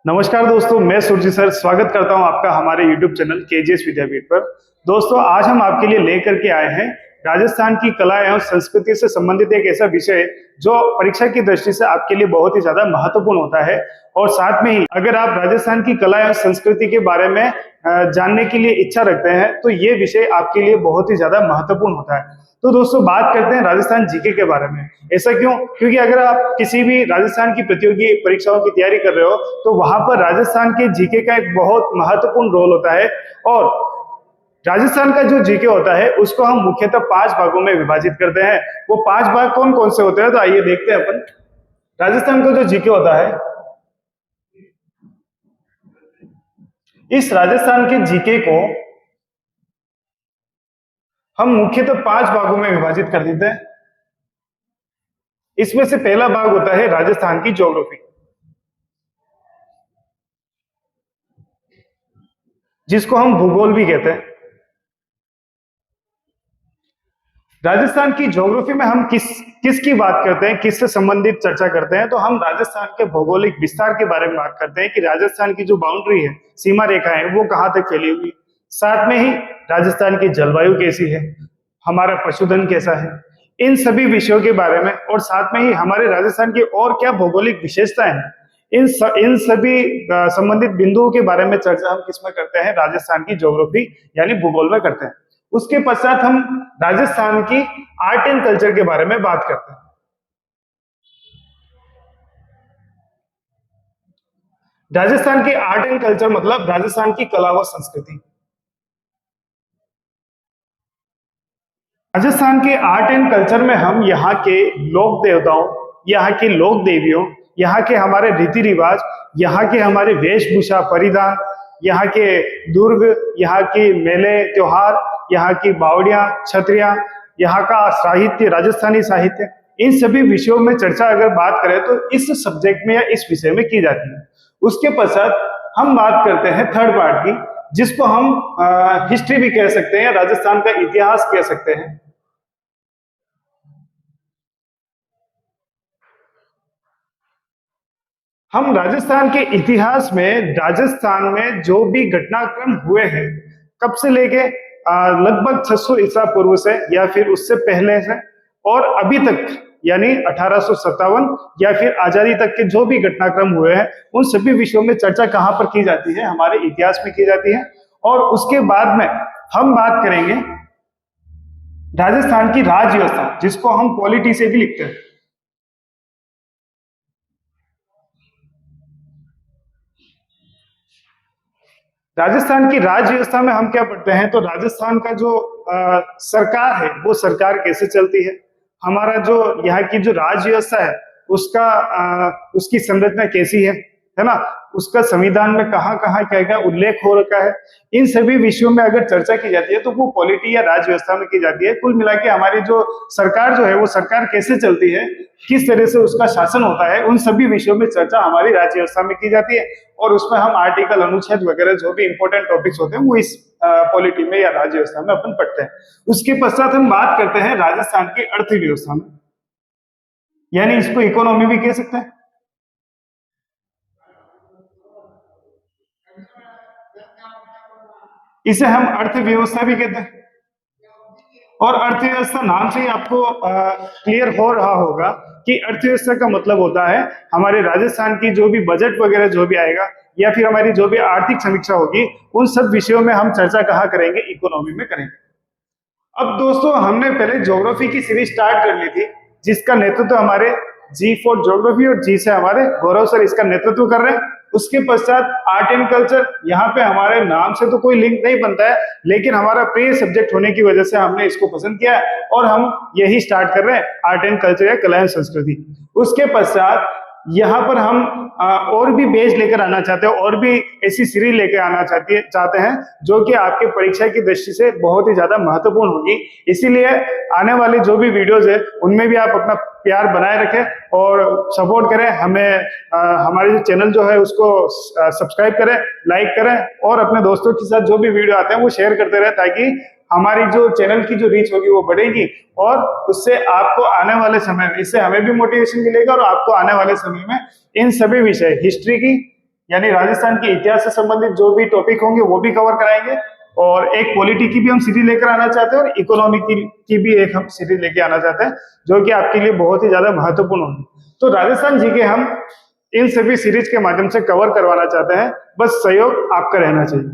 नमस्कार दोस्तों, मैं सुरजीत सर स्वागत करता हूं आपका हमारे YouTube चैनल केजीएस विद्यापीठ पर। दोस्तों, आज हम आपके लिए लेकर के आए हैं राजस्थान की कला एवं संस्कृति से संबंधित एक ऐसा विषय जो परीक्षा की दृष्टि से आपके लिए बहुत ही ज्यादा महत्वपूर्ण होता है। और साथ में ही अगर आप राजस्थान की कला एवं संस्कृति के बारे में जानने के लिए इच्छा रखते हैं तो ये विषय आपके लिए बहुत ही ज्यादा महत्वपूर्ण होता है। तो दोस्तों, बात करते हैं राजस्थान जीके के बारे में। ऐसा क्यों? क्योंकि अगर आप किसी भी राजस्थान की प्रतियोगी परीक्षाओं की तैयारी कर रहे हो तो वहां पर राजस्थान के जीके का एक बहुत महत्वपूर्ण रोल होता है। और राजस्थान का जो जीके होता है उसको हम मुख्यतः 5 भागों में विभाजित करते हैं। वो 5 भाग कौन कौन से होते हैं, तो आइए देखते हैं अपन। राजस्थान का जो जीके होता है, इस राजस्थान के जीके को हम मुख्यतः 5 भागों में विभाजित कर देते हैं। इसमें से पहला भाग होता है राजस्थान की ज्योग्राफी, जिसको हम भूगोल भी कहते हैं। राजस्थान की ज्योग्राफी में हम किसकी बात करते हैं, किससे संबंधित चर्चा करते हैं, तो हम राजस्थान के भौगोलिक विस्तार के बारे में बात करते हैं कि राजस्थान की जो बाउंड्री है, सीमा रेखा है, वो कहां तक फैली हुई। साथ में ही राजस्थान की जलवायु कैसी है, हमारा पशुधन कैसा है, इन सभी विषयों के बारे में, और साथ में ही हमारे राजस्थान की और क्या भौगोलिक विशेषताएं हैं, इन सभी संबंधित बिंदुओं के बारे में चर्चा हम किसमें करते हैं, राजस्थान की ज्योग्राफी यानी भूगोल में करते हैं। उसके पश्चात हम राजस्थान की आर्ट एंड कल्चर के बारे में बात करते हैं। राजस्थान की आर्ट एंड कल्चर मतलब राजस्थान की कला व संस्कृति। राजस्थान के आर्ट एंड कल्चर में हम यहाँ के लोक देवताओं, यहाँ की लोक देवियों, यहाँ के हमारे रीति रिवाज, यहाँ के हमारे वेशभूषा परिधान, यहाँ के दुर्ग, यहाँ की मेले त्योहार, यहाँ की बावड़ियां छतरियां, यहाँ का साहित्य, राजस्थानी साहित्य, इन सभी विषयों में चर्चा अगर बात करें तो इस सब्जेक्ट में या इस विषय में की जाती है। उसके पश्चात हम बात करते हैं थर्ड पार्ट की, जिसको हम हिस्ट्री भी कह सकते हैं, राजस्थान का इतिहास कह सकते हैं। हम राजस्थान के इतिहास में राजस्थान में जो भी घटनाक्रम हुए हैं, कब से लेके लगभग 600 ईसा पूर्व से या फिर उससे पहले से और अभी तक यानी 1857 या फिर आजादी तक के जो भी घटनाक्रम हुए हैं, उन सभी विषयों में चर्चा कहां पर की जाती है, हमारे इतिहास में की जाती है। और उसके बाद में हम बात करेंगे राजस्थान की राज व्यवस्था, जिसको हम पॉलिटी से भी लिखते हैं। राजस्थान की राज्य व्यवस्था में हम क्या पढ़ते हैं, तो राजस्थान का जो सरकार है वो सरकार कैसे चलती है, हमारा जो यहाँ की जो राज्य व्यवस्था है उसका उसकी संरचना कैसी है ना, उसका संविधान में कहाँ कहाँ क्या क्या उल्लेख हो रखा है, इन सभी विषयों में अगर चर्चा की जाती है तो वो पॉलिटी या राज्य व्यवस्था में की जाती है। कुल मिला के हमारी जो सरकार जो है वो सरकार कैसे चलती है, किस तरह से उसका शासन होता है, उन सभी विषयों में चर्चा हमारी राज्य व्यवस्था में की जाती है। और उसमें हम आर्टिकल, अनुच्छेद वगैरह जो भी इंपॉर्टेंट टॉपिक्स होते हैं वो इस पॉलिटी में या राज्य व्यवस्था में अपन पढ़ते हैं। उसके पश्चात हम बात करते हैं राजस्थान की अर्थव्यवस्था में, यानी इसको इकोनॉमी भी कह सकते हैं। इसे हम अर्थव्यवस्था भी कहते हैं। और अर्थव्यवस्था नाम से ही आपको क्लियर हो रहा होगा कि अर्थव्यवस्था का मतलब होता है हमारे राजस्थान की जो भी बजट वगैरह जो भी आएगा या फिर हमारी जो भी आर्थिक समीक्षा होगी, उन सब विषयों में हम चर्चा कहाँ करेंगे, इकोनॉमी में करेंगे। अब दोस्तों, हमने पहले ज्योग्राफी की सीरीज स्टार्ट कर ली थी, जिसका नेतृत्व हमारे जी फॉर ज्योग्राफी और जी से हमारे गौरव सर इसका नेतृत्व कर रहे हैं। उसके पश्चात आर्ट एंड कल्चर, यहाँ पे हमारे नाम से तो कोई लिंक नहीं बनता है, लेकिन हमारा प्रिय सब्जेक्ट होने की वजह से हमने इसको पसंद किया है और हम यही स्टार्ट कर रहे हैं, आर्ट एंड कल्चर या कला एवं संस्कृति। उसके पश्चात यहाँ पर हम और भी बेस लेकर आना चाहते हैं, और भी ऐसी सीरीज लेकर आना चाहते हैं जो कि आपके परीक्षा की दृष्टि से बहुत ही ज्यादा महत्वपूर्ण होगी। इसीलिए आने वाली जो भी वीडियोज है उनमें भी आप अपना प्यार बनाए रखें और सपोर्ट करें हमें। हमारे जो चैनल जो है उसको सब्सक्राइब करें, लाइक करें और अपने दोस्तों के साथ जो भी वीडियो आते हैं वो शेयर करते रहे, ताकि हमारी जो चैनल की जो रीच होगी वो बढ़ेगी और उससे आपको आने वाले समय में, इससे हमें भी मोटिवेशन मिलेगा और आपको आने वाले समय में इन सभी विषय, हिस्ट्री की यानी राजस्थान के इतिहास से संबंधित जो भी टॉपिक होंगे वो भी कवर कराएंगे, और एक पॉलिटी की भी हम सीरीज लेकर आना चाहते हैं, और इकोनॉमी की भी एक हम सीरीज लेके आना चाहते हैं, जो कि आपके लिए बहुत ही ज्यादा महत्वपूर्ण होगी। तो राजस्थान जी के हम इन सभी सीरीज के माध्यम से कवर करवाना चाहते हैं, बस सहयोग आपका रहना चाहिए।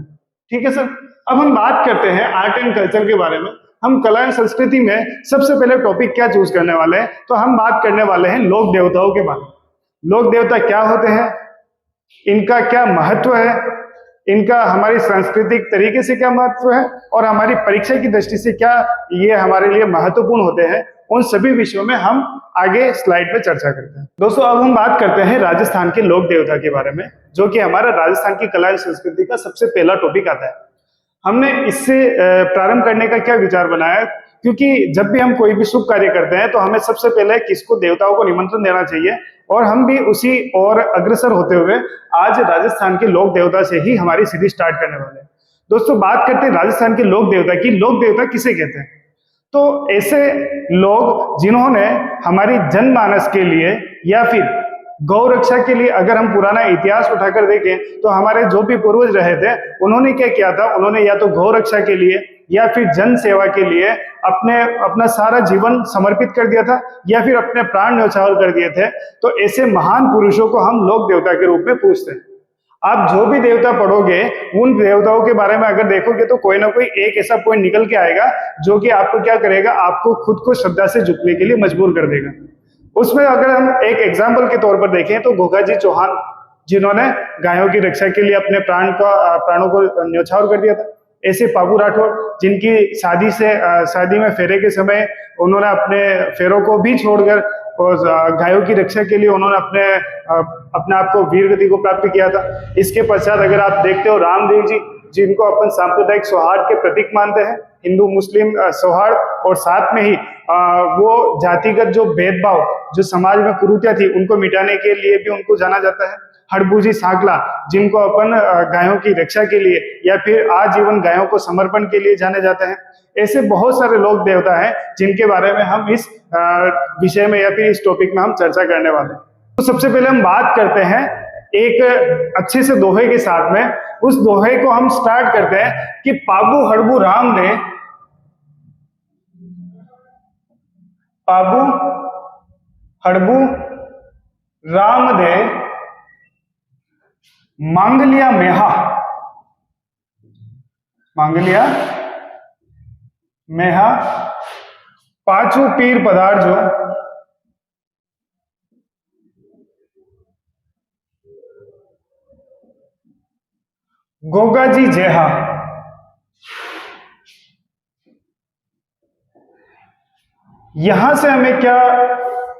ठीक है सर। अब हम बात करते हैं आर्ट एंड कल्चर के बारे में। हम कला एवं संस्कृति में सबसे पहले टॉपिक क्या चूज करने वाले हैं, तो हम बात करने वाले हैं लोक देवताओं के बारे में। लोक देवता क्या होते हैं, इनका क्या महत्व है, इनका हमारी सांस्कृतिक तरीके से क्या महत्व है, और हमारी परीक्षा की दृष्टि से क्या ये हमारे लिए महत्वपूर्ण होते हैं, उन सभी विषयों में हम आगे स्लाइड पे चर्चा करते हैं। दोस्तों अब हम बात करते हैं राजस्थान के लोक देवता के बारे में, जो कि हमारा राजस्थान की कला एवं संस्कृति का सबसे पहला टॉपिक आता है। हमने इससे प्रारंभ करने का क्या विचार बनाया, क्योंकि जब भी हम कोई भी शुभ कार्य करते हैं तो हमें सबसे पहले किसको, देवताओं को निमंत्रण देना चाहिए, और हम भी उसी और अग्रसर होते हुए आज राजस्थान के लोक देवता से ही हमारी सीरीज स्टार्ट करने वाले हैं। दोस्तों बात करते हैं राजस्थान के लोक देवता की। लोक देवता किसे कहते हैं, तो ऐसे लोग जिन्होंने हमारी जनमानस के लिए या फिर गौ रक्षा के लिए, अगर हम पुराना इतिहास उठाकर देखें तो हमारे जो भी पूर्वज रहे थे उन्होंने क्या किया था, उन्होंने या तो गौ रक्षा के लिए या फिर जन सेवा के लिए अपना सारा जीवन समर्पित कर दिया था, या फिर अपने प्राण न्यौछावर कर दिए थे। तो ऐसे महान पुरुषों को हम लोक देवता के रूप में पूजते हैं। आप जो भी देवता पढ़ोगे उन देवताओं के बारे में अगर देखोगे तो कोई ना कोई एक ऐसा पॉइंट निकल के आएगा जो कि आपको क्या करेगा, आपको खुद को श्रद्धा से झुकने के लिए मजबूर कर देगा। उसमें अगर हम एक एग्जाम्पल के तौर पर देखें तो घोघाजी चौहान, जिन्होंने गायों की रक्षा के लिए अपने प्राणों को न्यौछावर कर दिया था। ऐसे पाबू राठौर, जिनकी शादी में फेरे के समय उन्होंने अपने फेरों को भी छोड़कर और गायों की रक्षा के लिए उन्होंने अपने आप को वीर गति को प्राप्त किया था। इसके पश्चात अगर आप देखते हो रामदेव जी, जिनको अपन सांप्रदायिक सौहार्द के प्रतीक मानते हैं, हिंदू मुस्लिम सौहार्द, और साथ में ही वो जातिगत जो भेदभाव, जो समाज में कुरीतियां थी, उनको मिटाने के लिए भी उनको जाना जाता है। हड़बूजी सांकला, जिनको अपन गायों की रक्षा के लिए या फिर आजीवन गायों को समर्पण के लिए जाने जाते हैं। ऐसे बहुत सारे लोक देवता हैं जिनके बारे में हम इस विषय में या फिर इस टॉपिक में हम चर्चा करने वाले हैं। तो सबसे पहले हम बात करते हैं एक अच्छे से दोहे के साथ में। उस दोहे को हम स्टार्ट करते हैं कि पाबू हड़बू राम ने, पाबू हड़बू राम दे मांग लिया मेहा, मांग लिया मेहा, पांचू पीर पधार जो, गोगा जी जेहा। यहां से हमें क्या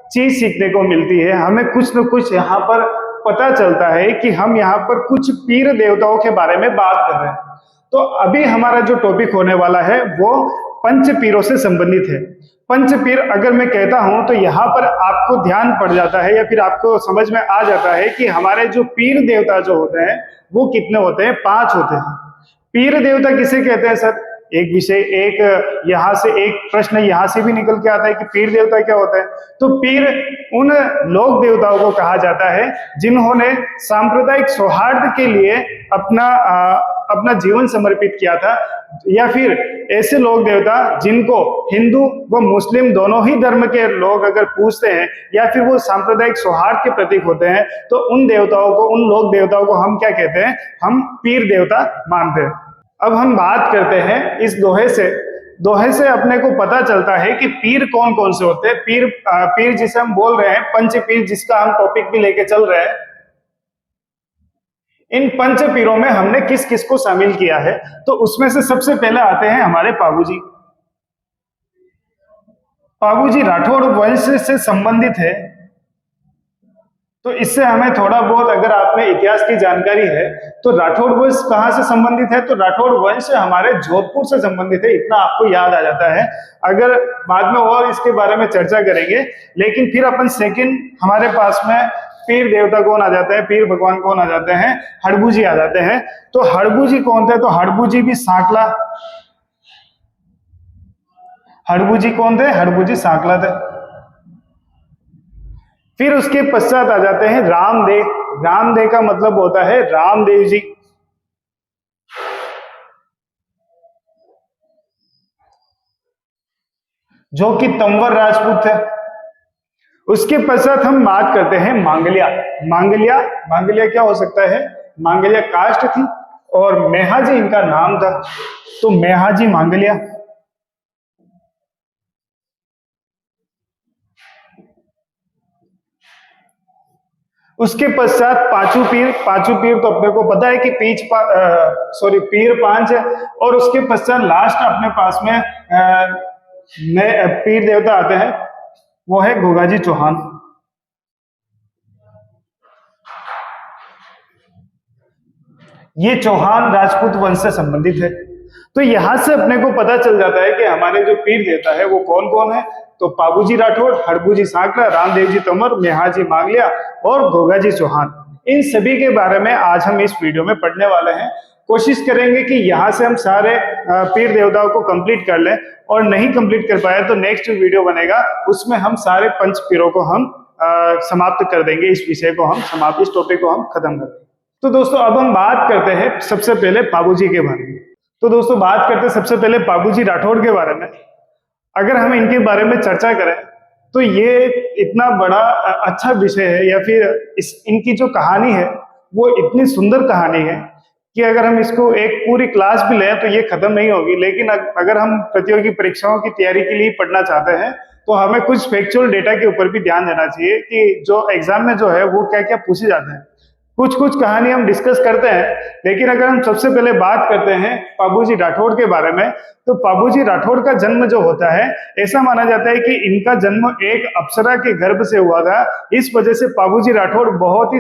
चीज सीखने को मिलती है, हमें कुछ न कुछ यहां पर पता चलता है कि हम यहाँ पर कुछ पीर देवताओं के बारे में बात कर रहे हैं। तो अभी हमारा जो टॉपिक होने वाला है वो पंच पीरों से संबंधित है। पंच पीर अगर मैं कहता हूं तो यहाँ पर आपको ध्यान पड़ जाता है या फिर आपको समझ में आ जाता है कि हमारे जो पीर देवता जो होते हैं वो कितने होते हैं, 5 होते हैं। पीर देवता किसे कहते हैं सर, एक विषय, एक यहाँ से एक प्रश्न यहाँ से भी निकल के आता है कि पीर देवता क्या होता है। तो पीर उन लोक देवताओं को कहा जाता है जिन्होंने सांप्रदायिक सौहार्द के लिए अपना जीवन समर्पित किया था, या फिर ऐसे लोक देवता जिनको हिंदू व मुस्लिम दोनों ही धर्म के लोग अगर पूजते हैं या फिर वो सांप्रदायिक सौहार्द के प्रतीक होते हैं, तो उन देवताओं को, उन लोक देवताओं को हम क्या कहते हैं, हम पीर देवता मानते हैं। अब हम बात करते हैं इस दोहे से अपने को पता चलता है कि पीर कौन कौन से होते हैं। पीर जिसे हम बोल रहे हैं, पंच पीर, जिसका हम टॉपिक भी लेके चल रहे हैं, इन पंच पीरों में हमने किस किस को शामिल किया है। तो उसमें से सबसे पहले आते हैं हमारे पाबूजी। पाबूजी राठौड़ वंश से संबंधित है। तो इससे हमें थोड़ा बहुत, अगर आपने इतिहास की जानकारी है, तो राठौड़ वंश कहां से संबंधित है, तो राठौड़ वंश हमारे जोधपुर से संबंधित है, इतना आपको याद आ जाता है। अगर बाद में और इसके बारे में चर्चा करेंगे, लेकिन फिर अपन सेकंड हमारे पास में पीर देवता कौन आ जाते हैं, पीर भगवान कौन आ जाते हैं, हड़बूजी आ जाते हैं। तो हड़बूजी कौन थे, तो हड़बूजी भी सांकला, हड़बूजी कौन थे, हड़बूजी सांकला थे। फिर उसके पश्चात आ जाते हैं रामदेव। रामदेव का मतलब होता है रामदेव जी। जो कि तंवर राजपूत थे। उसके पश्चात हम बात करते हैं मांगलिया। मांगलिया, मांगलिया क्या हो सकता है? मांगलिया कास्ट थी और मेहाजी इनका नाम था, तो मेहाजी मांगलिया। उसके पश्चात पांचू पीर। पांचू पीर तो अपने को पता है कि पीर पांच है। और उसके पश्चात लास्ट अपने पास में नए पीर देवता आते हैं, वो है गोगाजी चौहान। ये चौहान राजपूत वंश से संबंधित है। तो यहां से अपने को पता चल जाता है कि हमारे जो पीर देवता है वो कौन कौन है। तो पाबूजी राठौड़, हड़बूजी सांकरा, रामदेव जी तंवर, मेहाजी मांगलिया और गोगाजी चौहान, इन सभी के बारे में आज हम इस वीडियो में पढ़ने वाले हैं। कोशिश करेंगे कि यहाँ से हम सारे पीर देवताओं को कंप्लीट कर लें, और नहीं कंप्लीट कर पाए तो नेक्स्ट वीडियो बनेगा, उसमें हम सारे पंच पीरों को हम समाप्त कर देंगे। इस विषय को हम समाप्त, इस टॉपिक को हम खत्म कर देंगे। तो दोस्तों अब हम बात करते हैं सबसे पहले पाबूजी के बारे में। तो दोस्तों बात करते हैं सबसे पहले पाबूजी राठौड़ के बारे में। अगर हम इनके बारे में चर्चा करें तो ये इतना बड़ा अच्छा विषय है, या फिर इनकी जो कहानी है वो इतनी सुंदर कहानी है कि अगर हम इसको एक पूरी क्लास भी लें तो ये खत्म नहीं होगी। लेकिन अगर हम प्रतियोगी परीक्षाओं की तैयारी के लिए पढ़ना चाहते हैं तो हमें कुछ फैक्चुअल डेटा के ऊपर भी ध्यान देना चाहिए कि जो एग्जाम में जो है वो क्या क्या पूछे जाते हैं। कुछ कुछ कहानी हम डिस्कस करते हैं, लेकिन अगर हम सबसे पहले बात करते हैं पाबूजी राठौड़ के बारे में, तो पाबूजी राठौड़ का जन्म जो होता है, ऐसा माना जाता है कि इनका जन्म एक अप्सरा के गर्भ से हुआ था। इस वजह से पाबूजी राठौड़ बहुत ही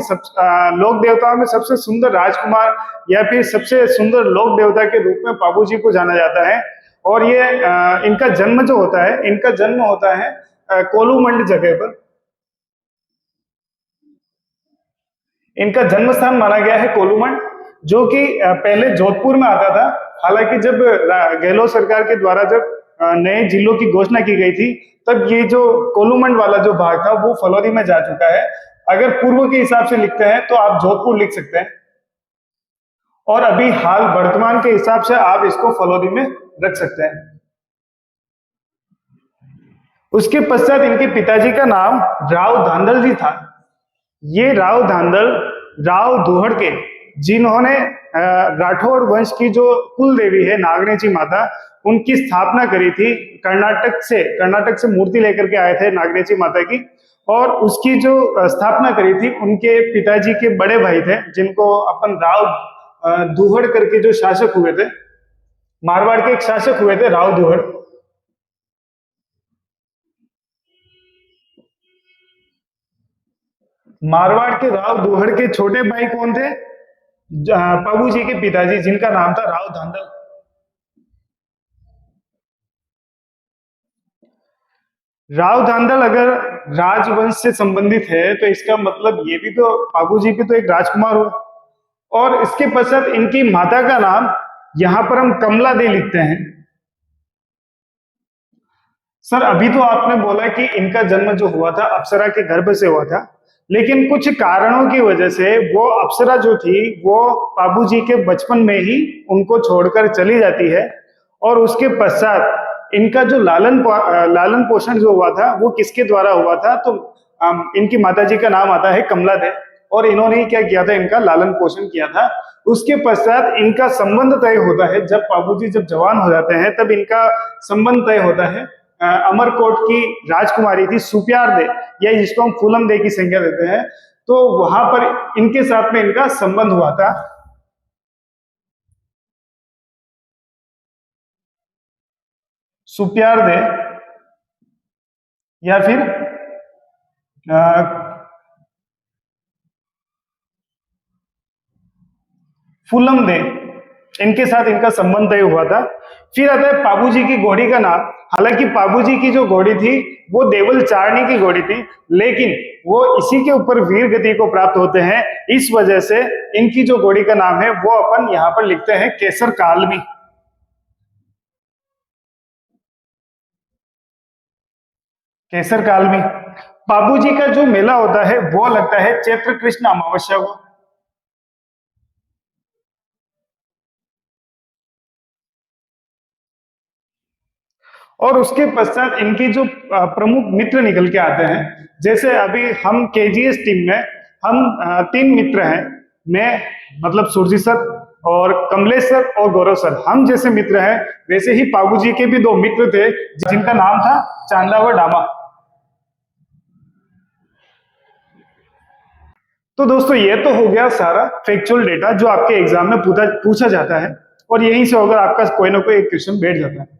लोक देवताओं में सबसे सुंदर राजकुमार या फिर सबसे सुंदर लोक देवता के रूप में पाबूजी को जाना जाता है। और ये इनका जन्म जो होता है, इनका जन्म होता है कोलूमंड जगह पर। इनका जन्म स्थान माना गया है कोलूमंड, जो कि पहले जोधपुर में आता था। हालांकि जब गहलोत सरकार के द्वारा जब नए जिलों की घोषणा की गई थी, तब ये जो कोलूमंड वाला जो भाग था वो फलौदी में जा चुका है। अगर पूर्व के हिसाब से लिखते हैं तो आप जोधपुर लिख सकते हैं, और अभी हाल वर्तमान के हिसाब से आप इसको फलौदी में रख सकते हैं। उसके पश्चात इनके पिताजी का नाम राव धांधल जी था। ये राव धांधल राव दुहड़ के, जिन्होंने राठौड़ वंश की जो कुल देवी है नागनेची माता, उनकी स्थापना करी थी। कर्नाटक से मूर्ति लेकर के आए थे नागनेची माता की, और उसकी जो स्थापना करी थी उनके पिताजी के बड़े भाई थे, जिनको अपन राव दुहड़ करके जो शासक हुए थे, मारवाड़ के एक शासक हुए थे राव दुहड़। मारवाड़ के राव दुहड़ के छोटे भाई कौन थे? पाबूजी के पिताजी, जिनका नाम था राव धांधल। राव धांधल अगर राजवंश से संबंधित है तो इसका मतलब ये भी तो, पाबूजी भी तो एक राजकुमार हुआ। और इसके पश्चात इनकी माता का नाम यहां पर हम कमला दे लिखते हैं। सर अभी तो आपने बोला कि इनका जन्म जो हुआ था अप्सरा के गर्भ से हुआ था, लेकिन कुछ कारणों की वजह से वो अप्सरा जो थी वो पाबूजी के बचपन में ही उनको छोड़कर चली जाती है। और उसके पश्चात इनका जो लालन पोषण जो हुआ था वो किसके द्वारा हुआ था? तो इनकी माताजी का नाम आता है कमला दे, और इन्होंने ही क्या किया था? इनका लालन पोषण किया था। उसके पश्चात इनका संबंध तय होता है, जब पाबूजी जब जवान हो जाते हैं तब इनका संबंध तय होता है अमरकोट की राजकुमारी थी सुप्यार दे, या जिसको हम फूलम दे की संज्ञा देते हैं, तो वहां पर इनके साथ में इनका संबंध हुआ था। सुप्यार दे या फिर फूलम दे, इनके साथ इनका संबंध तय हुआ था। फिर आता है पाबूजी की घोड़ी का नाम। हालांकि पाबूजी की जो घोड़ी थी वो देवल चारणी की घोड़ी थी, लेकिन वो इसी के ऊपर वीर गति को प्राप्त होते हैं। इस वजह से इनकी जो घोड़ी का नाम है वो अपन यहां पर लिखते हैं केसर कालमी। केसर कालमी। बाबूजी का जो मेला होता है वो लगता है चैत्र कृष्ण अमावस्या को। और उसके पश्चात इनकी जो प्रमुख मित्र निकल के आते हैं, जैसे अभी हम केजीएस टीम में हम 3 मित्र हैं। मैं मतलब सुरजीत सर और कमलेश सर और गौरव सर, हम जैसे मित्र हैं वैसे ही बाबूजी के भी 2 मित्र थे जिनका नाम था चांदा व डामा। तो दोस्तों ये तो हो गया सारा फैक्चुअल डेटा जो आपके एग्जाम में पूछा जाता है, और यहीं से होकर आपका कोई ना कोई एक क्वेश्चन बैठ जाता है।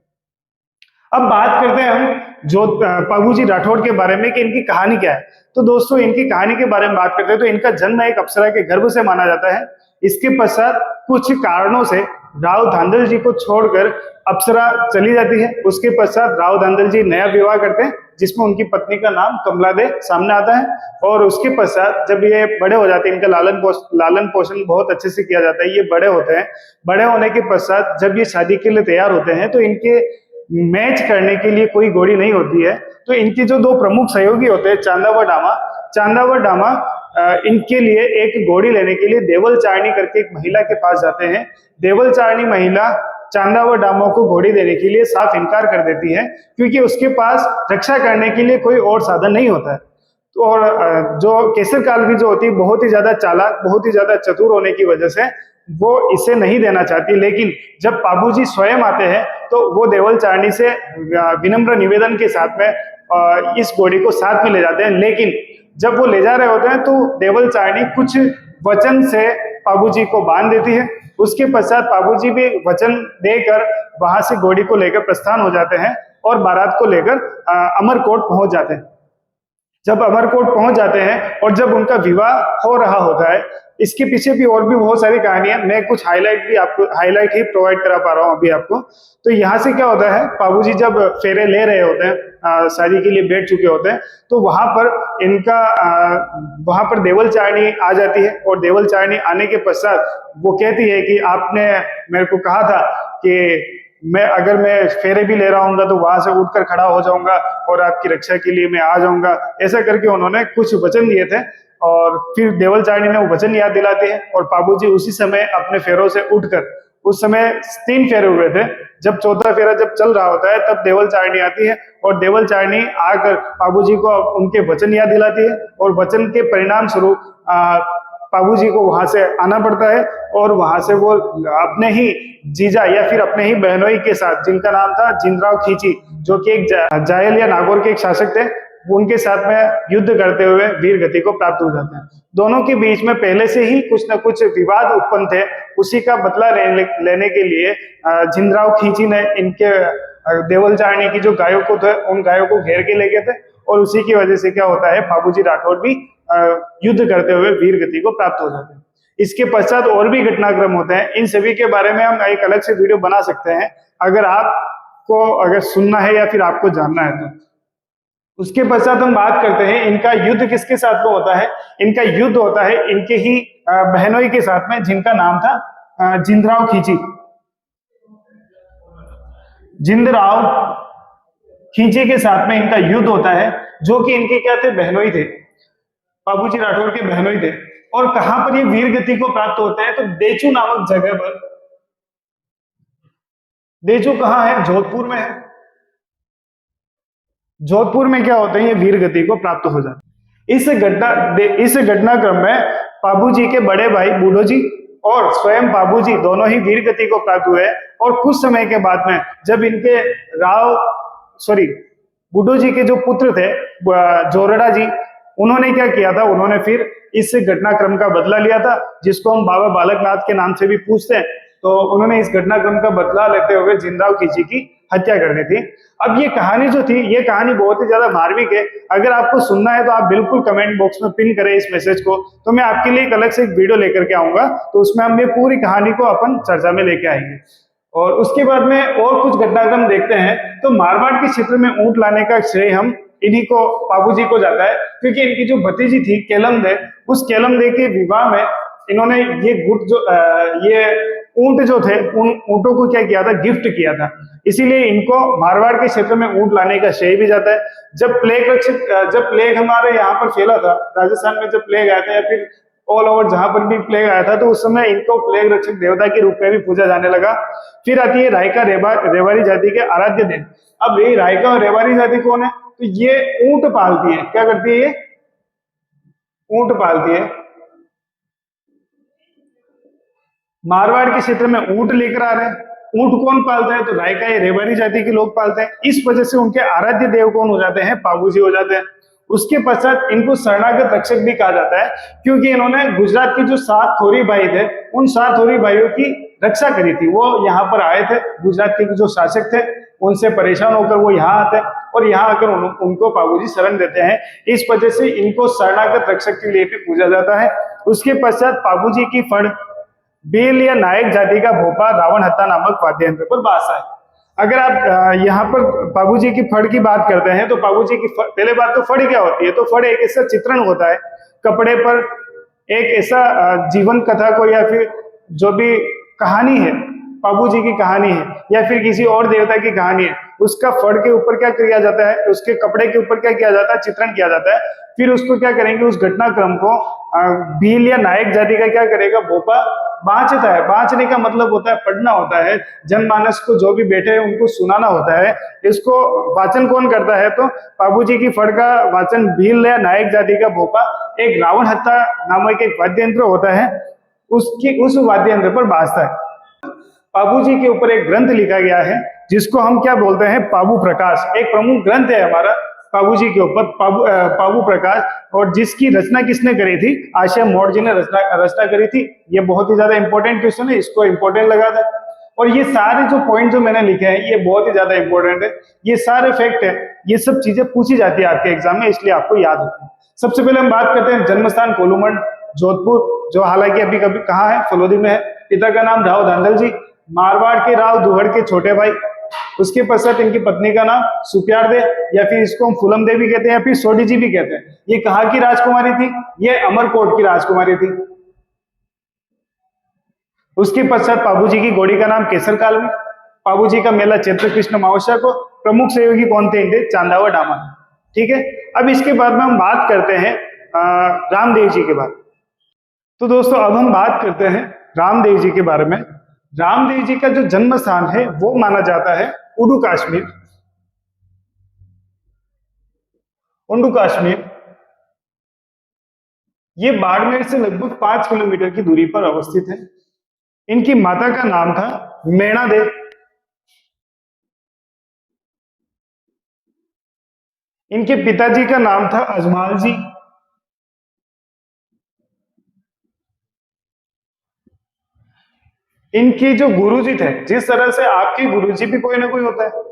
अब बात करते हैं हम जो पाबूजी राठौड़ के बारे में कि इनकी कहानी क्या है। तो दोस्तों इनकी कहानी के बारे में बात करते हैं तो इनका जन्म एक अप्सरा के गर्भ से माना जाता है। इसके पश्चात कुछ कारणों से राव धांधल जी को छोड़कर अप्सरा चली जाती है। उसके पश्चात राव धांधल जी नया विवाह करते हैं जिसमें उनकी पत्नी का नाम कमला दे सामने आता है। और उसके पश्चात जब ये बड़े हो जाते हैं, इनका लालन पोषण बहुत अच्छे से किया जाता है। ये बड़े होते हैं, बड़े होने के पश्चात जब ये शादी के लिए तैयार होते हैं तो इनके मैच करने के लिए कोई घोड़ी नहीं होती है। तो इनके जो 2 प्रमुख सहयोगी होते हैं चांदा व डामा इनके लिए एक घोड़ी लेने के लिए देवल चारणी करके एक महिला के पास जाते हैं। देवल चारणी महिला चांदा व डामा को घोड़ी देने के लिए साफ इनकार कर देती है क्योंकि उसके पास रक्षा करने के लिए कोई और साधन नहीं होता है। तो और जो केसर कालवी जो होती है बहुत ही ज्यादा चालाक, बहुत ही ज्यादा चतुर होने की वजह से वो इसे नहीं देना चाहती। लेकिन जब बाबूजी स्वयं आते हैं तो वो देवल चारणी से विनम्र निवेदन के साथ में इस घोड़ी को साथ में ले जाते हैं। लेकिन जब वो ले जा रहे होते हैं तो देवल चारणी कुछ वचन से बाबूजी को बांध देती है। उसके पश्चात बाबूजी भी वचन देकर वहां से घोड़ी को लेकर प्रस्थान हो जाते हैं और बारात को लेकर अमरकोट पहुंच जाते हैं। जब अमरकोट पहुंच जाते हैं और जब उनका विवाह हो रहा होता है, इसके पीछे भी और भी बहुत सारी कहानियां, मैं कुछ हाईलाइट ही प्रोवाइड करा पा रहा हूं अभी आपको। तो यहाँ से क्या होता है, बाबूजी जब फेरे ले रहे होते हैं, शादी के लिए बैठ चुके होते हैं, तो वहां पर देवल चारणी आ जाती है। और देवल चारणी आने के पश्चात वो कहती है कि आपने मेरे को कहा था कि अगर मैं फेरे भी ले रहा हूँ तो वहां से उठकर खड़ा हो जाऊंगा और आपकी रक्षा के लिए मैं आ जाऊंगा। ऐसा करके उन्होंने कुछ वचन दिए थे और फिर देवल चारणी ने वो वचन याद दिलाते हैं और बाबूजी उसी समय अपने फेरों से उठकर, उस समय 3 फेरे हुए थे, जब 4था फेरा जब चल रहा होता है तब देवल चारणी आती है और देवल चारणी आकर बाबूजी को उनके वचन याद दिलाती है और वचन के परिणाम स्वरूप बाबूजी को वहां से आना पड़ता है। और वहां से वो अपने ही जीजा या फिर अपने ही बहनोई के साथ, जिनका नाम था जिंदराव खींची, जो कि एक जायल या नागौर के एक शासक थे, उनके साथ में युद्ध करते हुए वीर गति को प्राप्त हो जाते हैं। दोनों के बीच में पहले से ही कुछ न कुछ विवाद उत्पन्न थे, उसी का बदला लेने के लिए जिंदराव खींची ने इनके देवल चारणी की जो गायों को थे उन गायों को घेर के ले गए थे। और उसी की वजह से क्या होता है, बाबूजी राठौड़ भी युद्ध करते हुए वीर गति को प्राप्त हो जाते हैं। इसके पश्चात और भी घटनाक्रम होते हैं, इन सभी के बारे में हम एक अलग से वीडियो बना सकते हैं अगर सुनना है या फिर आपको जानना है तो। उसके पश्चात हम बात करते हैं इनका युद्ध किसके साथ में होता है। इनका युद्ध होता है इनके ही बहनोई के साथ में, जिनका नाम था जिंदराव खींची। जिंदराव खींची के साथ में इनका युद्ध होता है, जो कि इनके क्या थे, बहनोई थे, बाबूजी राठौड़ के बहनोई थे। और कहां पर ये वीर गति को प्राप्त होते हैं, तो देचू नामक जगह पर। देचू कहां है, जोधपुर में है। जोधपुर में क्या होते हैं, ये वीर गति को प्राप्त हो जाते हैं। इस घटनाक्रम में बाबूजी के बड़े भाई बूढ़ो जी और स्वयं बाबूजी दोनों ही वीर गति को प्राप्त हुए। और कुछ समय के बाद में जब इनके बूढ़ो जी के जो पुत्र थे जोरड़ा जी, उन्होंने क्या किया था, उन्होंने फिर इस घटनाक्रम का बदला लिया था, जिसको हम बाबा बालकनाथ के नाम से भी पूछते हैं। तो उन्होंने इस घटनाक्रम का बदला लेते हुए जिंदराव खींची की हत्या कर दी थी। अब ये कहानी जो थी, ये कहानी बहुत ही ज्यादा मार्मिक है। अगर आपको सुनना है तो आप बिल्कुल कमेंट बॉक्स में पिन करें इस मैसेज को, तो मैं आपके लिए एक अलग से एक वीडियो लेकर के आऊंगा, तो उसमें हम ये पूरी कहानी को अपन चर्चा में लेके आएंगे। और उसके बाद में और कुछ घटनाक्रम देखते हैं। तो मारवाड़ के क्षेत्र में ऊंट लाने का श्रेय हम इन्हीं को, बाबूजी को जाता है, क्योंकि इनकी जो भतीजी थी केलम दे, उस केलम दे के विवाह में इन्होंने ये ऊंट जो थे उन ऊंटों को क्या किया था, गिफ्ट किया था। इसीलिए इनको मारवाड़ के क्षेत्र में ऊंट लाने का श्रेय भी जाता है। जब प्लेग हमारे यहाँ पर फैला था, राजस्थान में जब प्लेग आया था या फिर ऑल ओवर जहां पर भी प्लेग आया था, तो उस समय इनको प्लेग रक्षक देवता के रूप में भी पूजा जाने लगा। फिर आती है रायका रेवारी जाति के आराध्य देव। अब ये रायका और रेवारी जाति कौन है, तो ये ऊंट पालती है। क्या करती है, ये ऊंट पालती है। मारवाड़ के क्षेत्र में ऊंट लेकर आ रहे हैं। ऊंट कौन पालता है, तो रायका या रेवारी जाति के लोग पालते हैं। इस वजह से उनके आराध्य देव कौन हो जाते हैं, पाबूजी हो जाते हैं। उसके पश्चात इनको शरणागत रक्षक भी कहा जाता है, क्योंकि इन्होंने गुजरात के जो 7 थोरी भाई थे, उन 7 थोरी भाइयों की रक्षा करी थी। वो यहाँ पर आए थे, गुजरात के जो शासक थे उनसे परेशान होकर वो यहाँ आते हैं और यहाँ आकर उनको पाबूजी शरण देते हैं। इस वजह से इनको शरणागत रक्षक के लिए भी पूजा जाता है। उसके पश्चात पाबूजी की फड़ बेल या नायक जाति का भोपा रावण हत्ता नामक वाद्य यंत्र पर बासा है। अगर आप यहाँ पर पाबूजी की फड़ की बात करते हैं, तो पाबूजी की पहले बात तो फड़ क्या होती है, तो फड़ एक ऐसा चित्रण होता है कपड़े पर, एक ऐसा जीवन कथा को या फिर जो भी कहानी है, पाबूजी की कहानी है या फिर किसी और देवता की कहानी है, उसका फड़ के ऊपर क्या किया जाता है, उसके कपड़े के ऊपर क्या किया जाता है, चित्रण किया जाता है। फिर उसको क्या करेंगे, उस घटनाक्रम को भील या नायक जाति का क्या करेगा, भोपा बांचता है। बांचने का मतलब होता है पढ़ना होता है, जनमानस को जो भी बैठे हैं उनको सुनाना होता है। इसको वाचन कौन करता है, तो पाबूजी की फड़ का वाचन भील या नायक जाति का भोपा एक रावण हत्ता नामक एक वाद्य यंत्र होता है, उस वाद्य यंत्र पर बाजता है। पाबूजी के ऊपर एक ग्रंथ लिखा गया है जिसको हम क्या बोलते हैं, पाबू प्रकाश। एक प्रमुख ग्रंथ है हमारा पाबूजी के ऊपर, पाबू प्रकाश, और जिसकी रचना किसने करी थी, आशय मौर्य जी ने रचना करी थी। ये बहुत ही ज्यादा इंपॉर्टेंट क्वेश्चन है, इसको इंपॉर्टेंट लगा था। और ये सारे जो पॉइंट जो मैंने लिखे हैं ये बहुत ही ज्यादा इंपॉर्टेंट है, ये सारे फैक्ट है, ये सब चीजें पूछी जाती है आपके एग्जाम में, इसलिए आपको याद होती है। सबसे पहले हम बात करते हैं जन्मस्थान कोलूमंड जोधपुर, जो हालांकि अभी कभी कहाँ है, फलोदी में है। पिता का नाम राव धांधल जी, मारवाड़ के राव दुहड़ के छोटे भाई। उसके पश्चात इनकी पत्नी का नाम सुप्यार दे या फिर इसको हम फुलम देवी कहते हैं या फिर सोडी जी भी कहते हैं। ये कहाँ की राजकुमारी थी, ये अमरकोट की राजकुमारी थी। उसके पश्चात पाबूजी की घोड़ी का नाम केसर काल में। पाबूजी का मेला चैत्र कृष्ण अमावस्या को। प्रमुख सहयोगी कौन थे इनके, चांदावा डामा। ठीक है, अब इसके बाद में हम बात करते हैं रामदेव जी के बारे में। तो दोस्तों अब हम बात करते हैं रामदेव जी के बारे में। रामदेव जी का जो जन्म स्थान है वो माना जाता है उडू कश्मीर। उडू कश्मीर ये बाड़मेर से लगभग 5 किलोमीटर की दूरी पर अवस्थित है। इनकी माता का नाम था मैणा देव। इनके पिताजी का नाम था अजमाल जी। इनके जो गुरुजी थे, जिस तरह से आपके गुरुजी भी कोई ना कोई होता है,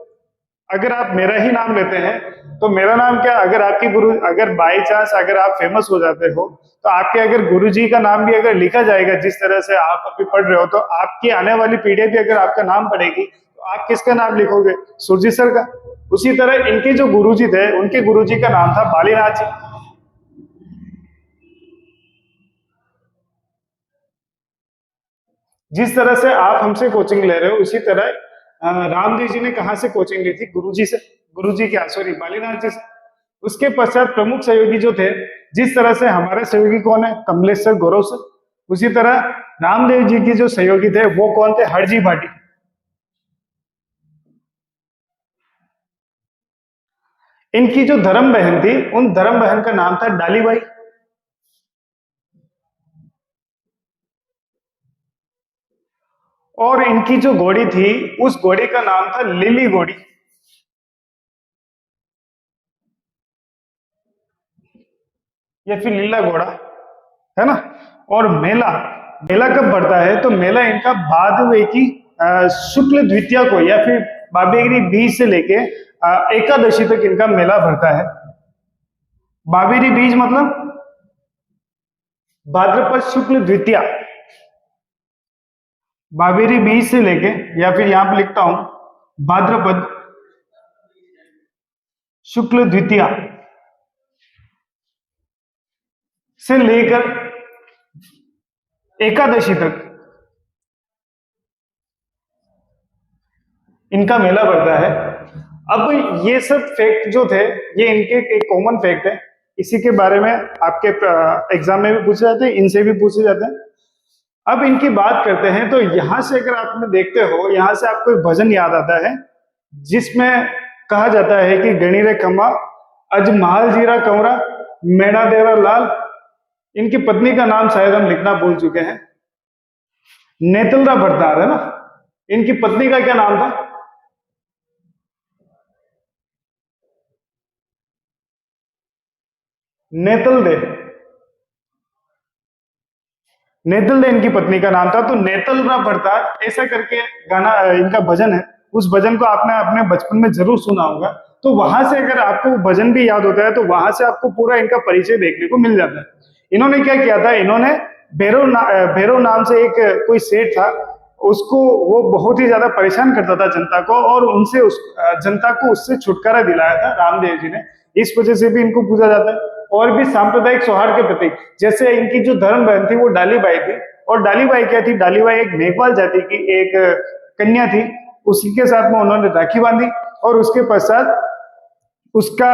अगर आप मेरा ही नाम लेते हैं तो मेरा नाम क्या, अगर आपके गुरु, अगर बाई चांस अगर आप फेमस हो जाते हो तो आपके अगर गुरुजी का नाम भी अगर लिखा जाएगा, जिस तरह से आप अभी पढ़ रहे हो, तो आपकी आने वाली पीढ़ी भी अगर आपका नाम पढ़ेगी तो आप किसका नाम लिखोगे, सुरजीत सर का। उसी तरह इनके जो गुरुजी थे, उनके गुरुजी का नाम था बालीनाथ जी। जिस तरह से आप हमसे कोचिंग ले रहे हो, उसी तरह रामदेव जी ने कहां से कोचिंग ली थी, गुरुजी से, गुरुजी क्या सॉरी बालीनाथ जी से। उसके पश्चात प्रमुख सहयोगी जो थे, जिस तरह से हमारे सहयोगी कौन है, कमलेश सर, गौरव सर, उसी तरह रामदेव जी की जो सहयोगी थे वो कौन थे, हरजी भाटी। इनकी जो धर्म बहन थी, उन धर्म बहन का नाम था डालीबाई। और इनकी जो घोड़ी थी, उस घोड़ी का नाम था लिली घोड़ी या फिर लीला घोड़ा, है ना। और मेला, मेला कब बढ़ता है, तो मेला इनका भादवे की शुक्ल द्वितीया को या फिर बाबेरी बीज से लेके एकादशी तक इनका मेला भरता है। बाबेरी बीज मतलब भाद्रपद शुक्ल द्वितीया, बाबेरी बीज से लेके, या फिर यहां पे लिखता हूं भाद्रपद शुक्ल द्वितीया से लेकर एकादशी तक इनका मेला बढ़ता है। अब ये सब फैक्ट जो थे ये इनके एक कॉमन फैक्ट है, इसी के बारे में आपके एग्जाम में भी पूछे जाते हैं, इनसे भी पूछे जाते हैं। अब इनकी बात करते हैं तो यहां से अगर आपने देखते हो, यहां से आपको एक भजन याद आता है जिसमें कहा जाता है कि गणी रे खम्मा अज महाल जीरा कंवरा मैना देरा लाल। इनकी पत्नी का नाम शायद हम लिखना भूल चुके हैं, नेतलरा भरतार है ना। इनकी पत्नी का क्या नाम था? नेतल दे। नेतल दे इनकी पत्नी का नाम था। तो नेतलरा भरतार ऐसा करके गाना इनका भजन है। उस भजन को आपने अपने बचपन में जरूर सुना होगा। तो वहां से अगर आपको भजन भी याद होता है तो वहां से आपको पूरा इनका परिचय देखने को मिल जाता है। इन्होंने क्या किया था, इन्होंने भैरव नाम से एक कोई सेठ था, उसको वो बहुत ही ज्यादा परेशान करता था जनता को, और उनसे जनता को उससे छुटकारा दिलाया था रामदेव जी ने। इस वजह से भी इनको पूजा जाता है। और भी सांप्रदायिक सौहार्द के प्रतीक, जैसे इनकी जो धर्म बहन थी वो डालीबाई थी। और डालीबाई क्या थी? डालीबाई एक मेघवाल जाति की एक कन्या थी। उसी के साथ में उन्होंने राखी बांधी और उसके पश्चात उसका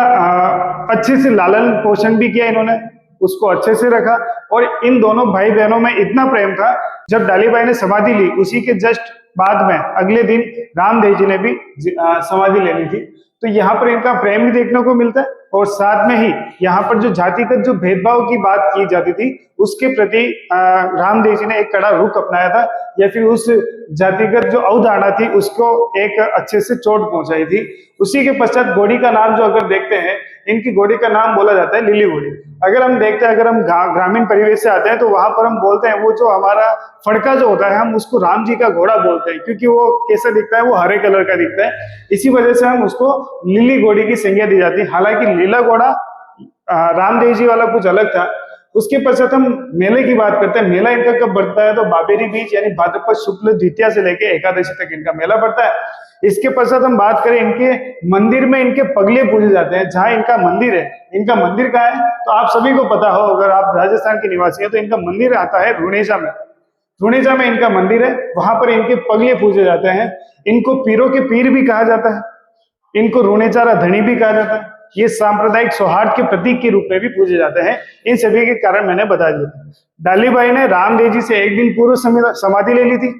अच्छे से लालन पोषण भी किया इन्होंने, उसको अच्छे से रखा। और इन दोनों भाई बहनों में इतना प्रेम था, जब डालीबाई ने समाधि ली उसी के जस्ट बाद में अगले दिन रामदेव जी ने भी समाधि ले ली थी। तो यहाँ पर इनका प्रेम भी देखने को मिलता है। और साथ में ही यहाँ पर जो जातिगत जो भेदभाव की बात की जाती थी उसके प्रति रामदेव जी ने एक कड़ा रुख अपनाया था, या फिर उस जातिगत जो अवधारणा थी उसको एक अच्छे से चोट पहुंचाई थी। उसी के पश्चात घोड़ी का नाम जो अगर देखते हैं, इनकी घोड़ी का नाम बोला जाता है लिली घोड़ी। अगर हम देखते हैं, अगर हम ग्रामीण परिवेश से आते हैं तो वहां पर हम बोलते हैं वो जो हमारा फड़का जो होता है हम उसको राम जी का घोड़ा बोलते हैं, क्योंकि वो कैसा दिखता है? वो हरे कलर का दिखता है। इसी वजह से हम उसको लिली घोड़ी की संज्ञा दी जाती है। हालांकि लीला घोड़ा रामदेव जी वाला कुछ अलग था। उसके पश्चात हम मेले की बात करते हैं। मेला इनका कब बढ़ता है? तो बाबेरी बीज यानी भाद्रपद शुक्ल द्वितीया से लेके एकादशी तक इनका मेला बढ़ता है। इसके पश्चात हम बात करें, इनके मंदिर में इनके पगले पूजे जाते हैं। जहां इनका मंदिर है, इनका मंदिर कहाँ है? तो आप सभी को पता हो, अगर आप राजस्थान के निवासी हैं तो इनका मंदिर आता है रुणेजा में। रुणेजा में इनका मंदिर है, वहां पर इनके पगले पूजे जाते हैं। इनको पीरों के पीर भी कहा जाता है, इनको रुणेचारा धनी भी कहा जाता है। ये सांप्रदायिक सौहार्द के प्रतीक के रूप में भी पूजे जाते हैं। इन सभी के कारण मैंने बता दिया। डालीबाई ने रामदेव जी से एक दिन पूर्व समाधि ले ली थी।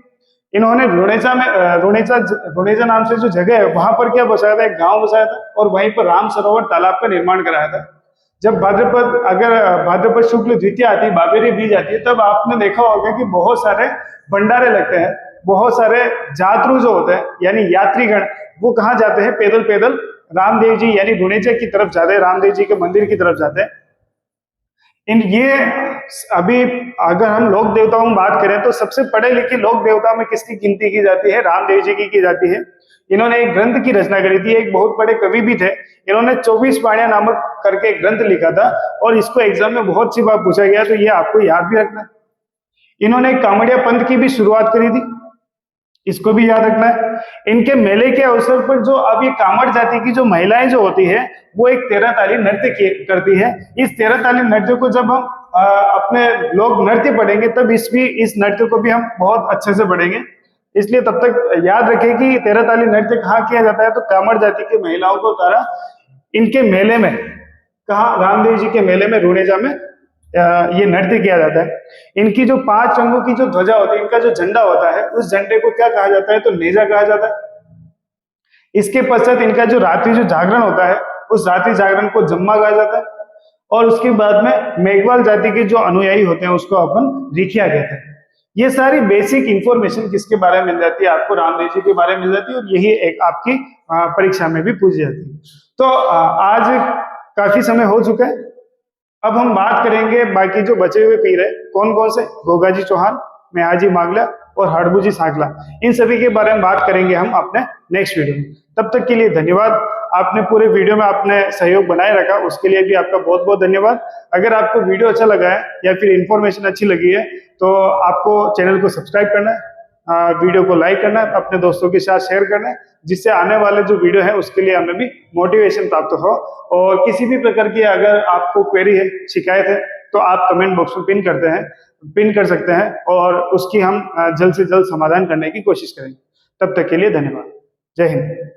इन्होंने रुणेजा नाम से जो जगह है वहां पर क्या बसाया था? एक गांव बसाया था, और वहीं पर राम सरोवर तालाब का निर्माण कराया था। जब भाद्रपद शुक्ल द्वितीया आती है, बाबेरी बीज आती है, तब आपने देखा होगा कि बहुत सारे भंडारे लगते हैं। बहुत सारे जातरू जो होते हैं यानी यात्रीगण, वो कहाँ जाते हैं? पैदल पैदल रामदेव जी यानी रुणेजा की तरफ जाते हैं, रामदेव जी के मंदिर की तरफ जाते हैं। ये अभी अगर हम लोक देवताओं में बात करें तो सबसे पढ़े लिखे लोक देवताओं में किसकी गिनती की जाती है? रामदेव जी की जाती है। इन्होंने एक ग्रंथ की रचना करी थी, एक बहुत बड़े कवि भी थे। इन्होंने 24 वाणियां नामक करके एक ग्रंथ लिखा था, और इसको एग्जाम में बहुत सी बार पूछा गया, तो ये आपको याद भी रखना है। इन्होंने कांवड़िया पंथ की भी शुरुआत करी थी, इसको भी याद रखना है। इनके मेले के अवसर पर जो अब ये कांवड़ जाति की जो महिलाएं जो होती है वो एक 13 ताली नृत्य करती है। इस 13 ताली नृत्य को जब हम अपने लोग नृत्य पढ़ेंगे तब इस नृत्य को भी हम बहुत अच्छे से पढ़ेंगे। इसलिए तब तक याद रखें कि 13 ताली नृत्य कहाँ किया जाता है? तो कांवड़ जाति की महिलाओं को द्वारा इनके मेले में, कहा? रामदेव जी के मेले में रुणेजा में ये नृत्य किया जाता है। इनकी जो 5 रंगों की जो ध्वजा होती है, इनका जो झंडा होता है, उस झंडे को क्या कहा जाता है? तो नेजा कहा जाता है। इसके पश्चात इनका जो रात्रि जो जागरण होता है, उस रात्रि जागरण को जम्मा कहा जाता है। और उसके बाद में मेघवाल जाति के जो अनुयायी होते हैं उसको अपन रिखिया कहते हैं। ये सारी बेसिक इंफॉर्मेशन किसके बारे में मिल जाती है? आपको रामदेव जी के बारे में मिल जाती है, और यही एक आपकी परीक्षा में भी पूछी जाती है। तो आज काफी समय हो चुका है, अब हम बात करेंगे बाकी जो बचे हुए पीर है कौन कौन से? गोगाजी चौहान, मेहाजी मांगला और हड़बूजी सांगला। इन सभी के बारे में बात करेंगे हम अपने नेक्स्ट वीडियो में। तब तक के लिए धन्यवाद। आपने पूरे वीडियो में आपने सहयोग बनाए रखा, उसके लिए भी आपका बहुत बहुत धन्यवाद। अगर आपको वीडियो अच्छा लगा है या फिर इंफॉर्मेशन अच्छी लगी है तो आपको चैनल को सब्सक्राइब करना है, वीडियो को लाइक करना है, अपने दोस्तों के साथ शेयर करना है, जिससे आने वाले जो वीडियो है उसके लिए हमें भी मोटिवेशन प्राप्त हो। और किसी भी प्रकार की अगर आपको क्वेरी है, शिकायत है, तो आप कमेंट बॉक्स में पिन कर सकते हैं, और उसकी हम जल्द से जल्द समाधान करने की कोशिश करेंगे। तब तक के लिए धन्यवाद। जय हिंद।